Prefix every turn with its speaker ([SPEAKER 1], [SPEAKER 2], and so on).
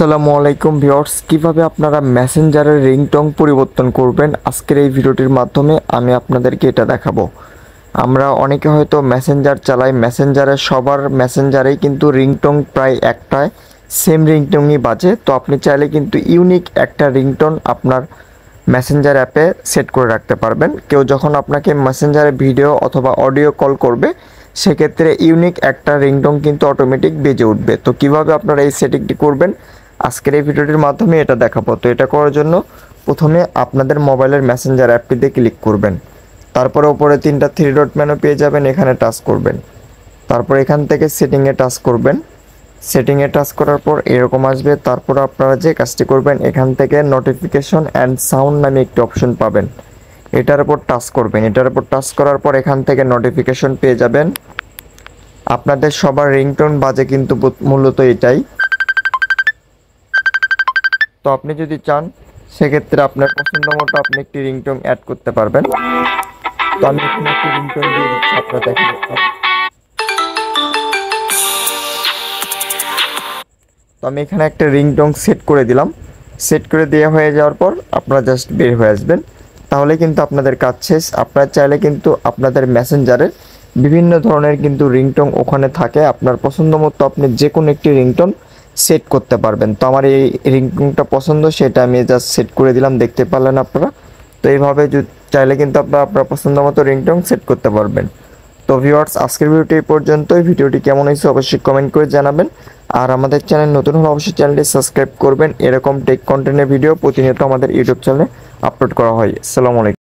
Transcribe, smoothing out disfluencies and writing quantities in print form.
[SPEAKER 1] আসসালামু আলাইকুম ভিউয়ার্স, কিভাবে আপনারা মেসেঞ্জারের রিংটোন পরিবর্তন করবেন আজকের এই ভিডিওটির মাধ্যমে আমি আপনাদেরকে এটা দেখাবো। আমরা অনেকে হয়তো মেসেঞ্জার চালাই, মেসেঞ্জারে সবার মেসেঞ্জারেই কিন্তু রিংটোন প্রায় একটাই সেম রিংটোনই বাজে। তো আপনি চাইলে কিন্তু ইউনিক একটা রিংটোন আপনার মেসেঞ্জার অ্যাপে সেট করে রাখতে পারবেন। কেউ যখন আপনাকে মেসেঞ্জারে ভিডিও অথবা অডিও কল করবে সেক্ষেত্রে ইউনিক একটা রিংটোন কিন্তু অটোমেটিক বেজে উঠবে। তো কিভাবে আপনারা এই সেটিংটি করবেন আজকের এই ভিডিওটির মাধ্যমে এটা দেখাবো। তো এটা করার জন্য প্রথমে আপনাদের মোবাইলের মেসেঞ্জার অ্যাপটিতে ক্লিক করবেন, তারপরে উপরে তিনটা থ্রি ডট মেনু পেয়ে যাবেন, এখানে টাচ করবেন, তারপর এখান থেকে সেটিংয়ে টাচ করবেন। সেটিংয়ে টাচ করার পর এরকম আসবে। তারপর আপনারা যে কাজটি করবেন এখান থেকে নোটিফিকেশন অ্যান্ড সাউন্ড নামে একটি অপশন পাবেন, এটার উপর টাচ করবেন। এটার উপর টাচ করার পর এখান থেকে নোটিফিকেশন পেয়ে যাবেন। আপনাদের সবার রিংটোন বাজে কিন্তু মূলত এটাই। তো আপনি যদি চান সেক্ষেত্রে আপনার পছন্দ মতো আপনি একটি রিংটোন অ্যাড করতে পারবেন। তো আমি এখানে একটি রিংটোন দিয়ে দিচ্ছি, আপনারা দেখেন। তো আমি এখানে একটা রিংটোন সেট করে দিলাম। সেট করে দেওয়া হয়ে যাওয়ার পর আপনারা জাস্ট বের হয়ে আসবেন, তাহলে কিন্তু আপনাদের কাজ শেষ। আপনারা চাইলে কিন্তু আপনাদের মেসেঞ্জারের বিভিন্ন ধরনের কিন্তু রিংটোন ওখানে থাকে, আপনার পছন্দ মতো আপনি যে কোনো একটি রিংটোন সেট করতে পারবেন। তো আমার এই রিংটোনটা পছন্দ, সেটা আমি জাস্ট সেট করে দিলাম, দেখতে পারলেন আপনারা। তো এইভাবে চাইলে কিন্তু আপনারা আপনার পছন্দ মতো রিংটোন সেট করতে পারবেন। তো ভিউয়ার্স, আজকের ভিডিওটি এই পর্যন্তই। ভিডিওটি কেমন হয়েছে অবশ্যই কমেন্ট করে জানাবেন, আর আমাদের চ্যানেল নতুন হলে অবশ্যই চ্যানেলটি সাবস্ক্রাইব করবেন। এরকম টেক কন্টেন্টের ভিডিও প্রতিনিয়ত আমাদের ইউটিউব চ্যানেলে আপলোড করা হয়। আসসালামু আলাইকুম।